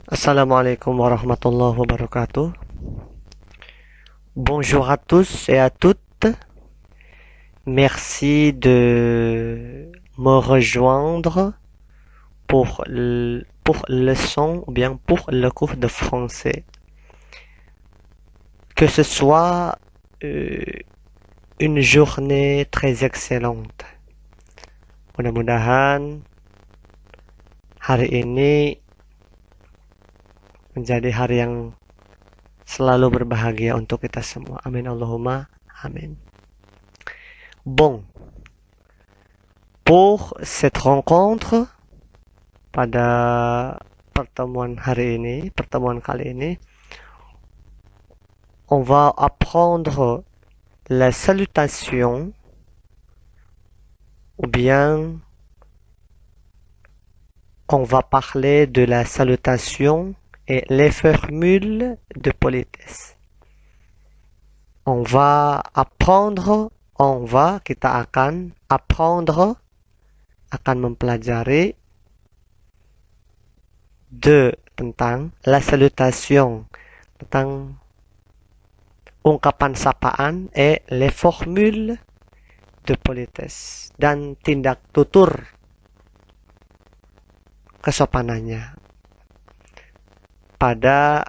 Assalamualaikum warahmatullahi wabarakatuh. Bonjour à tous et à toutes. Merci de me rejoindre pour le leçon ou bien pour le cours de français. Que ce soit euh, une journée très excellente. Mudah-mudahan hari ini menjadi hari yang selalu berbahagia untuk kita semua. Amin Allahumma amin. Bon, pour cette rencontre pada pertemuan kali ini, on va apprendre la salutation ou bien on va parler de la salutation et les formules de politesse. Kita akan apprendre, akan mempelajari tentang la salutation, tentang ungkapan sapaan et les formules de politesse, dan tindak tutur kesopanannya pada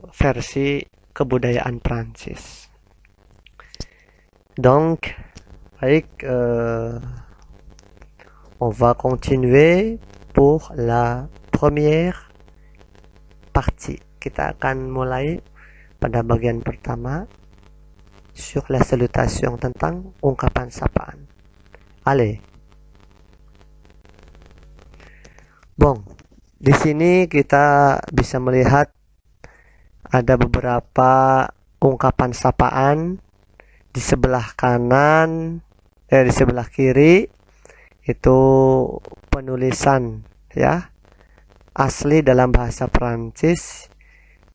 versi kebudayaan Prancis. Donc, baik, on va continuer pour la première partie. Kita akan mulai pada bagian pertama sur la salutation, tentang ungkapan sapaan. Allez. Bon, di sini kita bisa melihat ada beberapa ungkapan sapaan di sebelah kanan, di sebelah kiri itu penulisan ya asli dalam bahasa Prancis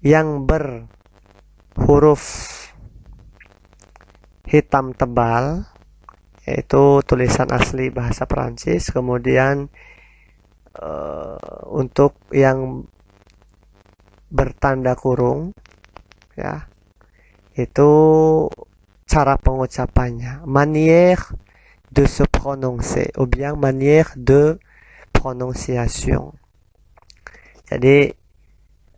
yang berhuruf hitam tebal, yaitu tulisan asli bahasa Prancis. Kemudian untuk yang bertanda kurung ya, itu cara pengucapannya, manière de se prononcer ou bien manière de prononciation. Jadi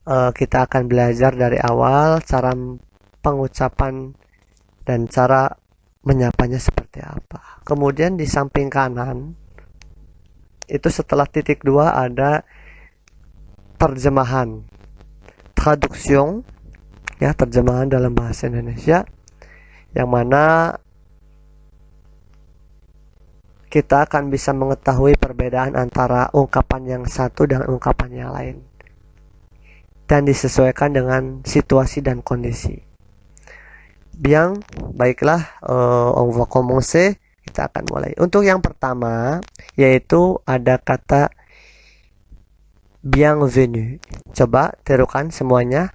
kita akan belajar dari awal cara pengucapan dan cara menyapanya seperti apa. Kemudian di samping kanan itu setelah titik 2 ada terjemahan, traduction ya, terjemahan dalam bahasa Indonesia, yang mana kita akan bisa mengetahui perbedaan antara ungkapan yang satu dengan ungkapan yang lain dan disesuaikan dengan situasi dan kondisi. Bien, baiklah, on va commencer. Kita akan mulai. Untuk yang pertama, yaitu ada kata bienvenue. Coba tirukan semuanya.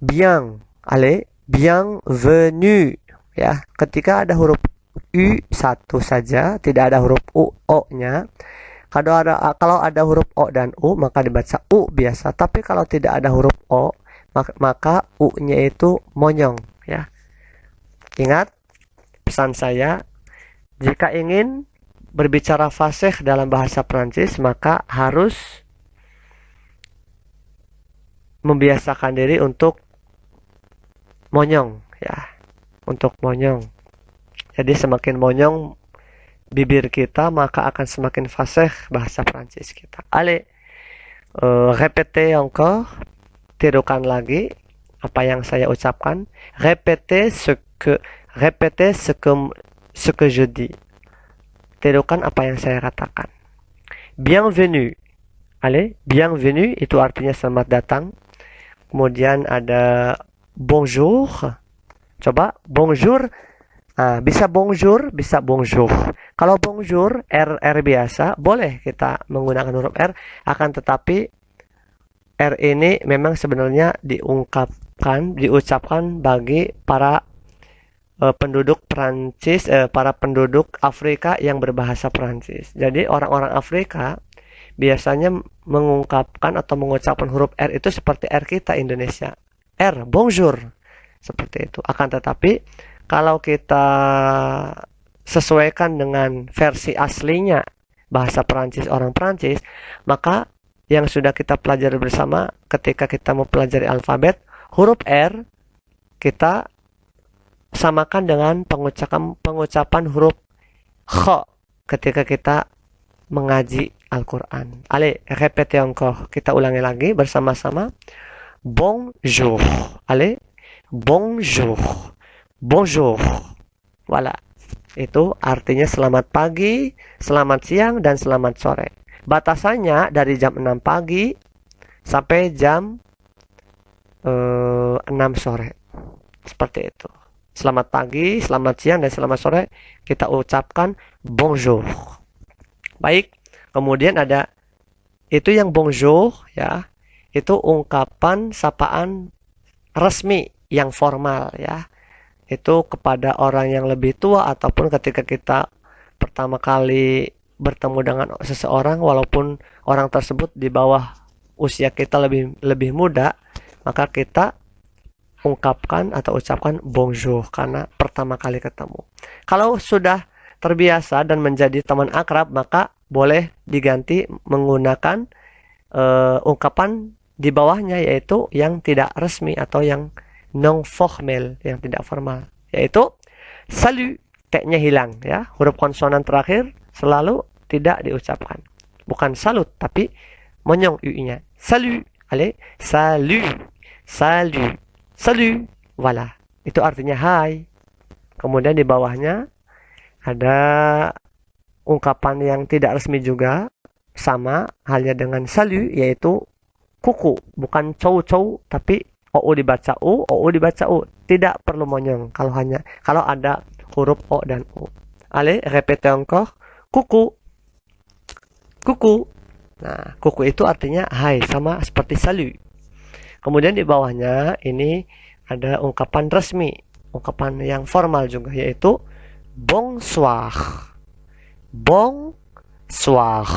Bien, allez, bienvenue. Ya, ketika ada huruf U satu saja, tidak ada huruf U, O-nya. Kalau ada huruf O dan U, maka dibaca U biasa. Tapi kalau tidak ada huruf O, maka U-nya itu monyong. Ya, ingat pesan saya. Jika ingin berbicara fasih dalam bahasa Prancis, maka harus membiasakan diri untuk monyong ya, untuk monyong. Jadi semakin monyong bibir kita, maka akan semakin fasih bahasa Prancis kita. Allez, répétez encore, tirukan lagi apa yang saya ucapkan. Répétez ce que je dis. Tirukan apa yang saya katakan. Bienvenue. Allez, bienvenue itu artinya selamat datang. Kemudian ada bonjour. Coba bonjour. Bisa bonjour, bisa bonjour. Kalau bonjour R biasa, boleh kita menggunakan huruf R, akan tetapi R ini memang sebenarnya diucapkan bagi para penduduk Prancis, para penduduk Afrika yang berbahasa Prancis. Jadi orang-orang Afrika biasanya mengungkapkan atau mengucapkan huruf R itu seperti R kita Indonesia. R, bonjour. Seperti itu. Akan tetapi kalau kita sesuaikan dengan versi aslinya bahasa Perancis orang Perancis, maka yang sudah kita pelajari bersama ketika kita mempelajari alfabet, huruf R kita samakan dengan pengucapan huruf Kh ketika kita mengaji Al-Quran. Allez, répétez encore. Kita ulangi lagi bersama-sama. Bonjour. Allez, bonjour. Bonjour. Voilà. Itu artinya selamat pagi, selamat siang, dan selamat sore. Batasannya dari jam 6 pagi sampai jam 6 sore. Seperti itu. Selamat pagi, selamat siang, dan selamat sore kita ucapkan bonjour. Baik, kemudian ada itu yang bonjour ya. Itu ungkapan sapaan resmi yang formal ya. Itu kepada orang yang lebih tua ataupun ketika kita pertama kali bertemu dengan seseorang walaupun orang tersebut di bawah usia kita lebih muda, maka kita ungkapkan atau ucapkan bonjour karena pertama kali ketemu. Kalau sudah terbiasa dan menjadi teman akrab, maka boleh diganti menggunakan ungkapan di bawahnya, yaitu yang tidak resmi atau yang non formal, yang tidak formal, yaitu salut. T-nya hilang ya, huruf konsonan terakhir selalu tidak diucapkan. Bukan salut tapi monyong u-nya. Salut. Allez, salut. Salut. Salut. Voilà. Itu artinya hai. Kemudian di bawahnya ada ungkapan yang tidak resmi juga, sama halnya dengan salut, yaitu kuku, bukan cow-cow tapi OU dibaca U, OU dibaca U. Tidak perlu monyong kalau ada huruf O dan U. Allez, répétez encore. Kuku. Kuku. Nah, kuku itu artinya hai, sama seperti salut. Kemudian di bawahnya ini ada ungkapan resmi, ungkapan yang formal juga, yaitu bonsoir. Bonsoir.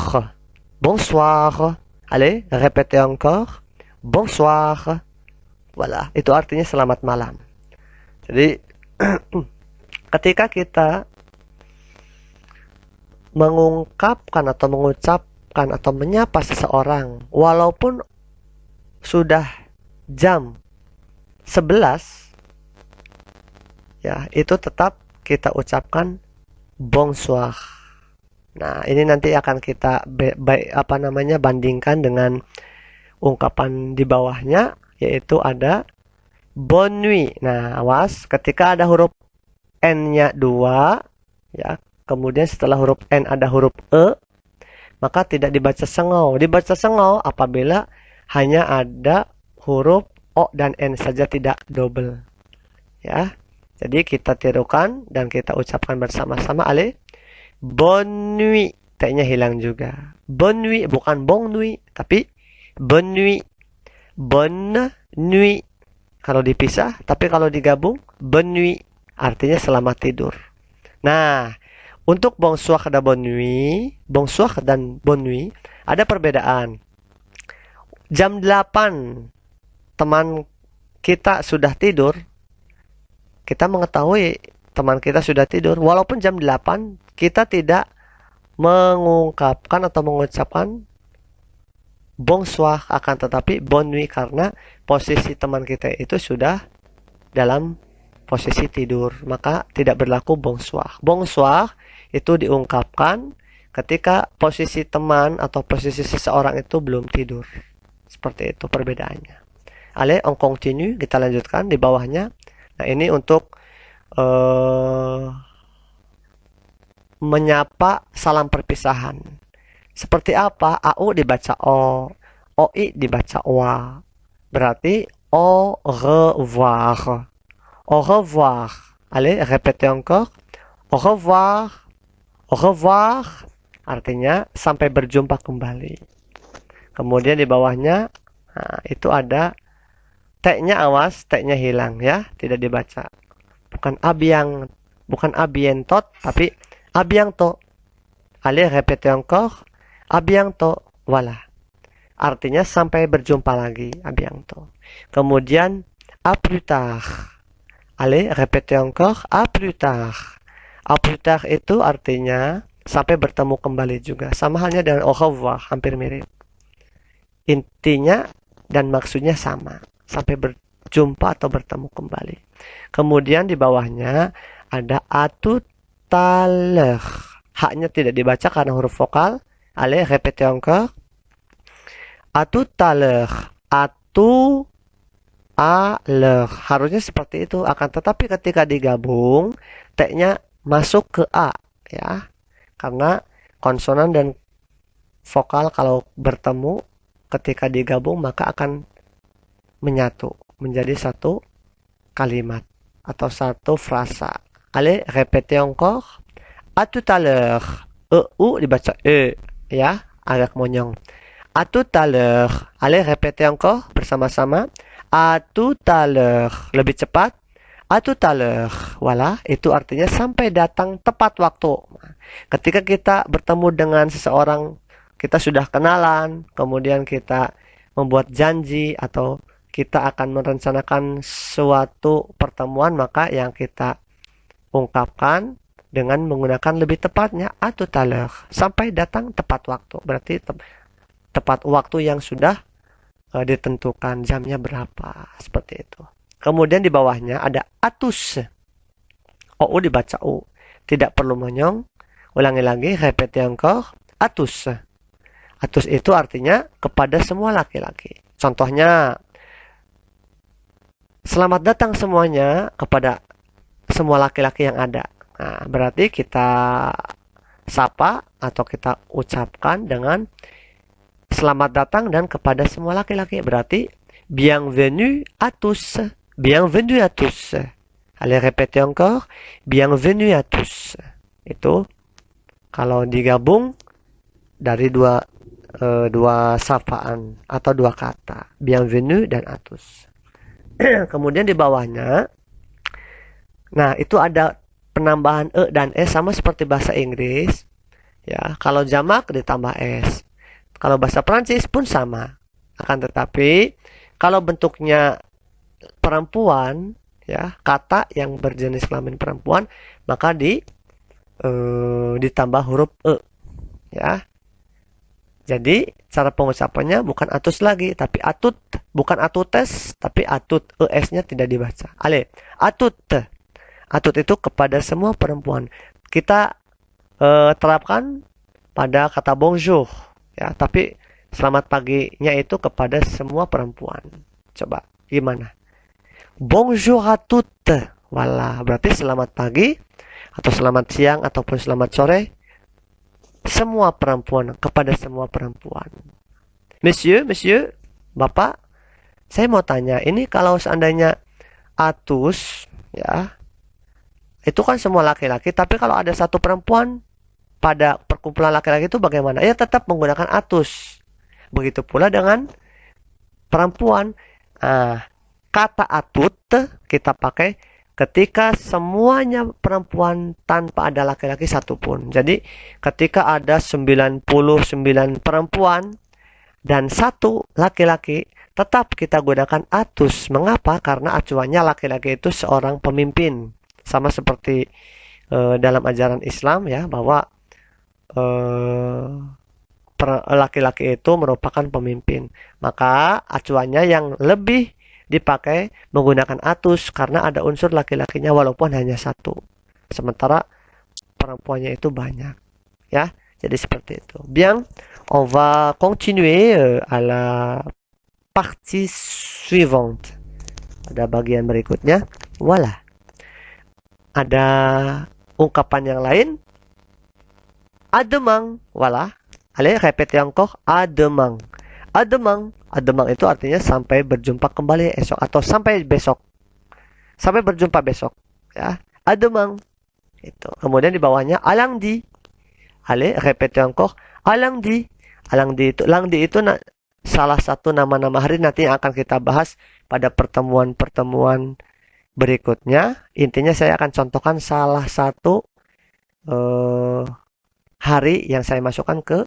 Bonsoir. Allez, répétez encore. Bonsoir. Voilà, itu artinya selamat malam. Jadi ketika kita mengungkapkan atau mengucapkan atau menyapa seseorang walaupun sudah jam 11 ya, itu tetap kita ucapkan bonsoir. Nah, ini nanti akan kita bandingkan dengan ungkapan di bawahnya, yaitu ada bonne nuit. Nah, awas ketika ada huruf N-nya 2 ya, kemudian setelah huruf N ada huruf E, maka tidak dibaca sengau. Dibaca sengau apabila hanya ada huruf O dan N saja, tidak double. Ya. Jadi kita tirukan dan kita ucapkan bersama-sama. Allez, bonne nuit. T-nya hilang juga. Bonne nuit, bukan bon nuit, tapi bonne nuit. Bonne nuit kalau dipisah, tapi kalau digabung bonne nuit artinya selamat tidur. Nah, untuk bonsoir dan bonne nuit, bonsoir dan bonne nuit ada perbedaan. Jam 8 teman kita sudah tidur, kita mengetahui teman kita sudah tidur, walaupun jam 8 kita tidak mengungkapkan atau mengucapkan bonsoir, akan tetapi bonne nuit karena posisi teman kita itu sudah dalam posisi tidur, maka tidak berlaku bonsoir. Bonsoir itu diungkapkan ketika posisi teman atau posisi seseorang itu belum tidur. Seperti itu perbedaannya. Allez, on continue, kita lanjutkan di bawahnya. Nah, ini untuk menyapa salam perpisahan. Seperti apa? AU dibaca O, OI dibaca OA. Berarti au revoir. Au revoir. Allez, répétez encore. Au revoir. Au revoir. Artinya sampai berjumpa kembali. Kemudian di bawahnya, nah, itu ada T-nya, awas, T-nya hilang ya, tidak dibaca. Bukan abientot, tapi abiento. Allez, répétez encore. A bientôt. Voilà. Artinya sampai berjumpa lagi. À bientôt. Kemudian, à plus tard. Allez, répétez encore. À plus tard. À plus tard itu artinya sampai bertemu kembali juga. Sama halnya dengan au revoir, hampir mirip. Intinya dan maksudnya sama. Sampai berjumpa atau bertemu kembali. Kemudian di bawahnya ada à tout à l'heure. Haknya tidak dibaca karena huruf vokal. Allez, répétez encore. À tout à l'heure. À tout à l'heure. Harusnya seperti itu. Akan tetapi ketika digabung, T-nya masuk ke A. Ya. Karena konsonan dan vokal kalau bertemu, ketika digabung maka akan menyatu. Menjadi satu kalimat. Atau satu frasa. Allez, répétez encore. À tout à l'heure. E-U dibaca E. Ya, agak monyong. À tout à l'heure. Allez, répétez encore bersama-sama. À tout à l'heure. Lebih cepat. À tout à l'heure. Voilà, itu artinya sampai datang tepat waktu. Ketika kita bertemu dengan seseorang, kita sudah kenalan, kemudian kita membuat janji atau kita akan merencanakan suatu pertemuan, maka yang kita ungkapkan dengan menggunakan lebih tepatnya à tout à l'heure. Sampai datang tepat waktu. Berarti tepat waktu yang sudah ditentukan jamnya berapa. Seperti itu. Kemudian di bawahnya ada atus. O dibaca U. Tidak perlu monyong. Ulangi lagi. Répétez encore. Atus. Atus itu artinya kepada semua laki-laki. Contohnya. Selamat datang semuanya kepada semua laki-laki yang ada. Nah, berarti kita sapa atau kita ucapkan dengan selamat datang dan kepada semua laki-laki. Berarti bienvenue à tous. Bienvenue à tous. Allez, répétez encore. Bienvenue à tous. Itu kalau digabung dari dua sapaan atau dua kata. Bienvenue dan à tous. Kemudian di bawahnya, nah itu ada penambahan E dan S sama seperti bahasa Inggris. Ya, kalau jamak ditambah S. Kalau bahasa Prancis pun sama. Akan tetapi kalau bentuknya perempuan, ya, kata yang berjenis kelamin perempuan, maka ditambah huruf E, ya. Jadi cara pengucapannya bukan atus lagi, tapi atut, bukan atutes, tapi atut, es-nya tidak dibaca. Ale, atut, atut itu kepada semua perempuan. Kita terapkan pada kata bonjour, ya, tapi selamat paginya itu kepada semua perempuan. Coba gimana? Bonjour à toutes. Wala, berarti selamat pagi atau selamat siang ataupun selamat sore semua perempuan, kepada semua perempuan. Monsieur, Bapak, saya mau tanya, ini kalau seandainya atus, ya, itu kan semua laki-laki, tapi kalau ada satu perempuan pada perkumpulan laki-laki itu bagaimana? Ya tetap menggunakan atus. Begitu pula dengan perempuan. Kata atut kita pakai ketika semuanya perempuan tanpa ada laki-laki satupun. Jadi ketika ada 99 perempuan dan satu laki-laki, tetap kita gunakan atus. Mengapa? Karena acuannya laki-laki itu seorang pemimpin. Sama seperti dalam ajaran Islam, ya, bahwa laki-laki itu merupakan pemimpin. Maka acuannya yang lebih dipakai menggunakan atus karena ada unsur laki-lakinya walaupun hanya satu. Sementara perempuannya itu banyak. Ya, jadi seperti itu. Bien, on va continuer à la partie suivante. Ada bagian berikutnya. Voilà. Ada ungkapan yang lain. À demain. Voilà. Allez, répétez encore. À demain. À demain. À demain itu artinya sampai berjumpa kembali esok atau sampai besok. Sampai berjumpa besok. Ya. À demain. Itu. Kemudian di bawahnya à lundi. Allez, répétez encore. À lundi. À lundi itu salah satu nama-nama hari nanti yang akan kita bahas pada pertemuan-pertemuan berikutnya. Intinya saya akan contohkan salah satu hari yang saya masukkan ke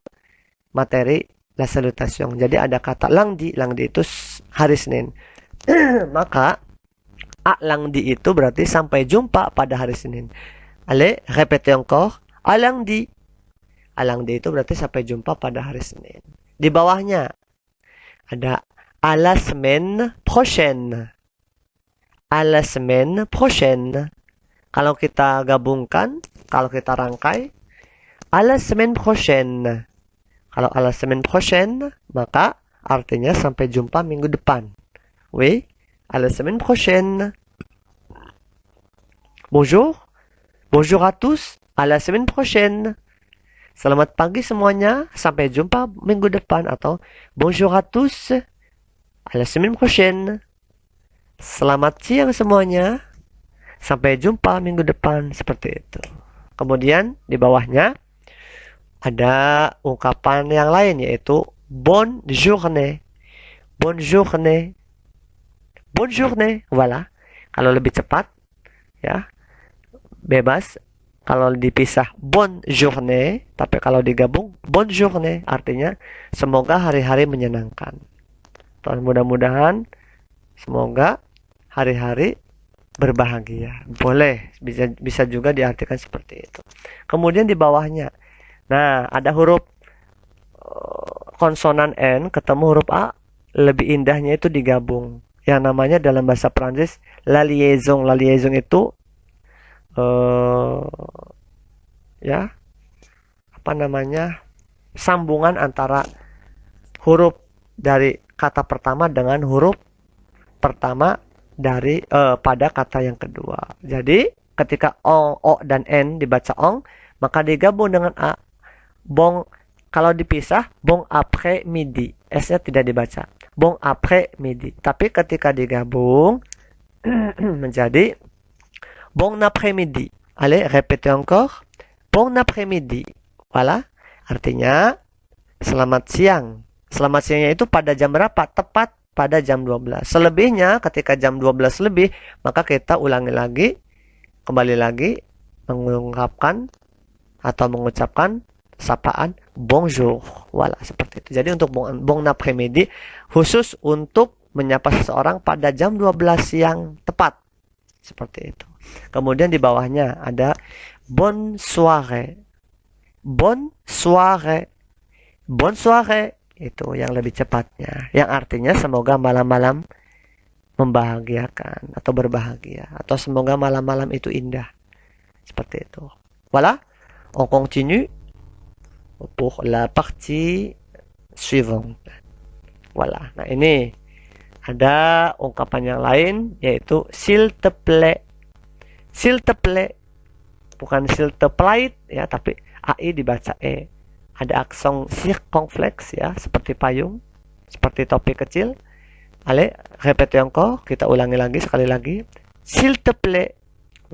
materi la salutation. Jadi ada kata lundi, lundi itu hari Senin. Maka à lundi itu berarti sampai jumpa pada hari Senin. Allez, répétez encore. À lundi. À lundi itu berarti sampai jumpa pada hari Senin. Di bawahnya ada à la semaine prochaine. À la semaine prochaine. Kalau kita gabungkan, kalau kita rangkai, à la semaine prochaine. Kalau à la semaine prochaine, maka artinya sampai jumpa minggu depan. Oui, à la semaine prochaine. Bonjour. Bonjour à tous, à la semaine prochaine. Selamat pagi semuanya, sampai jumpa minggu depan. Atau bonjour à tous, à la semaine prochaine. Selamat siang semuanya, sampai jumpa minggu depan. Seperti itu. Kemudian di bawahnya ada ungkapan yang lain, yaitu bonne journée. Bonne journée. Bonne journée. Voilà. Kalau lebih cepat, ya, bebas. Kalau dipisah bonne journée, tapi kalau digabung bonne journée, artinya semoga hari-hari menyenangkan. Dan mudah-mudahan semoga hari-hari berbahagia. Boleh, bisa juga diartikan seperti itu. Kemudian di bawahnya, nah ada huruf konsonan N ketemu huruf A, lebih indahnya itu digabung. Yang namanya dalam bahasa Prancis la liaison. La liaison itu ya, apa namanya, sambungan antara huruf dari kata pertama dengan huruf pertama dari pada kata yang kedua. Jadi ketika o dan n dibaca ong, maka digabung dengan a. Bon, kalau dipisah bon après midi, s-nya tidak dibaca. Bon après midi. Tapi ketika digabung menjadi bon après-midi. Allez, répétez encore. Bon après-midi. Voilà. Artinya selamat siang. Selamat siangnya itu pada jam berapa? Tepat pada jam 12. Selebihnya ketika jam 12 lebih, maka kita ulangi lagi, kembali lagi mengungkapkan atau mengucapkan sapaan bonjour. Voilà, seperti itu. Jadi untuk bon après-midi khusus untuk menyapa seseorang pada jam 12 siang tepat. Seperti itu. Kemudian di bawahnya ada bonne soirée. Bonne soirée. Bonne soirée. Itu yang lebih cepatnya. Yang artinya semoga malam-malam membahagiakan atau berbahagia. Atau semoga malam-malam itu indah. Seperti itu. Voilà. On continue pour la partie suivante. Voilà. Nah ini ada ungkapan yang lain, yaitu s'il te plaît. S'il te plaît. Bukan s'il te plaît ya, tapi ai dibaca e. Ada aksen circonflexe ya, seperti payung, seperti topi kecil. Allez, répétez encore, kita ulangi lagi sekali lagi. S'il te plaît.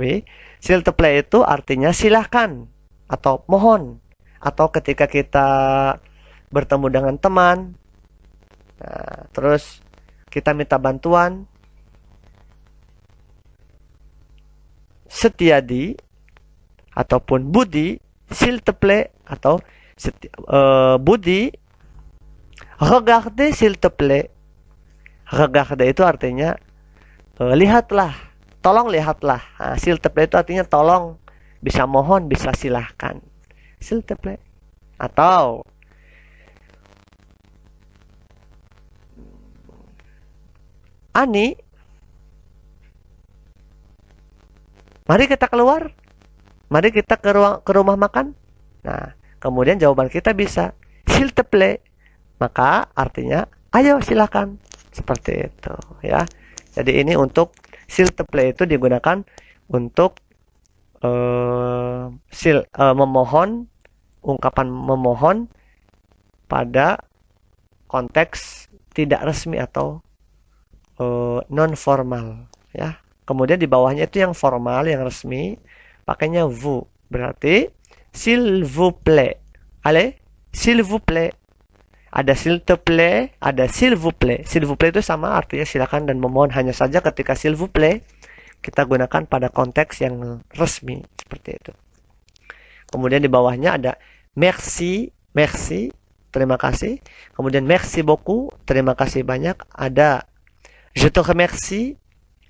Oui, s'il te plaît itu artinya silahkan atau mohon. Atau ketika kita bertemu dengan teman, nah, terus kita minta bantuan, Setiadi ataupun Budi, s'il te plaît, atau Budi, regardez s'il te plaît. Regardez itu artinya lihatlah, tolong lihatlah. Nah, s'il te plaît itu artinya tolong, bisa mohon, bisa silahkan. S'il te plaît. Atau Ani, mari kita keluar. Mari kita ke rumah makan. Nah, kemudian jawaban kita bisa s'il te plaît. Maka artinya ayo silakan. Seperti itu ya. Jadi ini untuk s'il te plaît itu digunakan untuk memohon, ungkapan memohon pada konteks tidak resmi atau non formal ya. Kemudian di bawahnya itu yang formal, yang resmi, pakainya vous. Berarti s'il vous plaît. Allez, s'il vous plaît. Ada s'il te plaît, ada s'il vous plaît. S'il vous plaît itu sama artinya silakan dan memohon, hanya saja ketika s'il vous plaît kita gunakan pada konteks yang resmi seperti itu. Kemudian di bawahnya ada merci, merci. terima kasih. Kemudian merci beaucoup, terima kasih banyak. Ada je te remercie,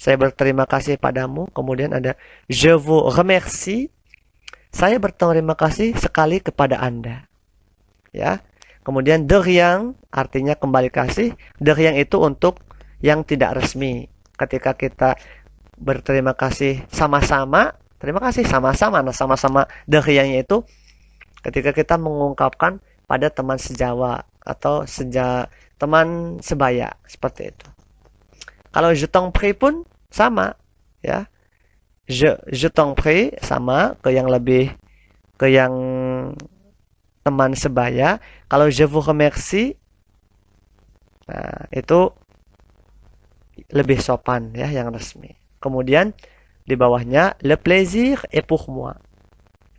saya berterima kasih padamu. Kemudian ada je vous remercie, saya berterima kasih sekali kepada Anda. Ya. Kemudian de rien artinya kembali kasih. De rien itu untuk yang tidak resmi. Ketika kita berterima kasih sama-sama, terima kasih sama-sama. Nah, sama-sama de rien itu ketika kita mengungkapkan pada teman sejawa atau teman sebaya, seperti itu. Kalau je t'en prie pun sama, ya. Je t'en prie sama ke yang teman sebaya. Kalau je vous remercie, nah itu lebih sopan ya, yang resmi. Kemudian di bawahnya le plaisir est pour moi.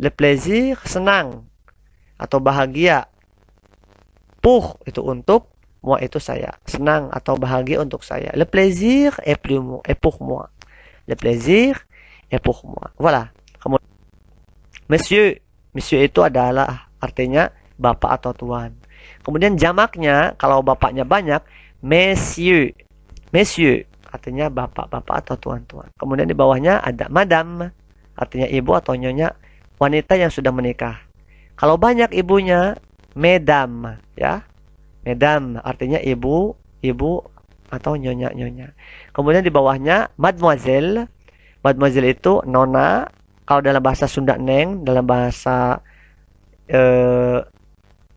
Le plaisir senang atau bahagia. Pour itu untuk, moi itu saya. Senang atau bahagia untuk saya. Le plaisir est pour moi. Le plaisir est pour moi. Voilà. Kemudian monsieur, monsieur itu adalah artinya bapak atau tuan. Kemudian jamaknya kalau bapaknya banyak, messieurs. Messieurs artinya bapak-bapak atau tuan-tuan. Kemudian di bawahnya ada madame, artinya ibu atau nyonya, wanita yang sudah menikah. Kalau banyak ibunya, mesdames, ya. Mesdames artinya ibu atau nyonya-nyonya. Kemudian di bawahnya mademoiselle. Mademoiselle itu nona. Kalau dalam bahasa Sunda neng, dalam bahasa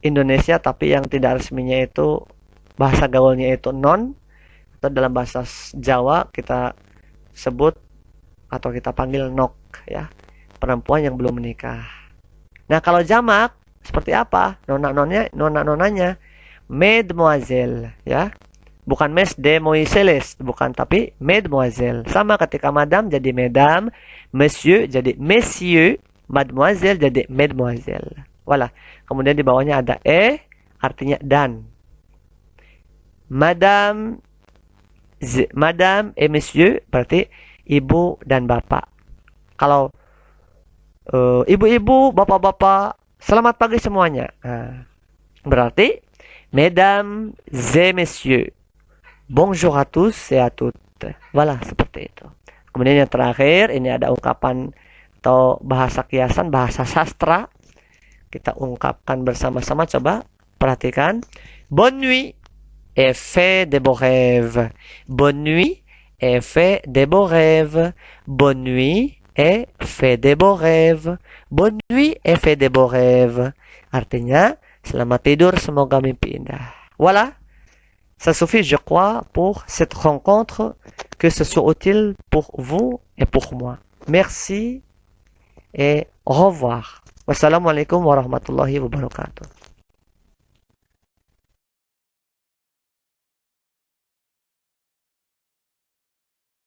Indonesia tapi yang tidak resminya itu bahasa gaulnya itu non, atau dalam bahasa Jawa kita sebut atau kita panggil nok, ya, perempuan yang belum menikah. Nah, kalau jamak seperti apa? Nona-nonanya mesdemoiselles, ya. Bukan mesdemoiselles, bukan, tapi mesdemoiselles. Sama ketika madame jadi mesdames, monsieur jadi messieurs, mademoiselle jadi mesdemoiselles. Voilà. Kemudian di bawahnya ada artinya dan. Madame et monsieur berarti ibu dan bapak. Kalau ibu-ibu, bapak-bapak, selamat pagi semuanya. Nah, berarti mesdames et messieurs, bonjour à tous et à toutes. Voilà, seperti itu. Kemudian yang terakhir, ini ada ungkapan atau bahasa kiasan, bahasa sastra. Kita ungkapkan bersama-sama, coba perhatikan. Bonne nuit et fais de beaux rêves. Bonne nuit et fais de beaux rêves. Bonne nuit et fais de beaux rêves. Bonne nuit et fais de beaux rêves. Artinya, selamat tidur, semoga mimpi indah. Voilà. Ça suffit, je crois, pour cette rencontre, que ce soit utile pour vous et pour moi. Merci et au revoir. Wassalamualaikum warahmatullahi wabarakatuh.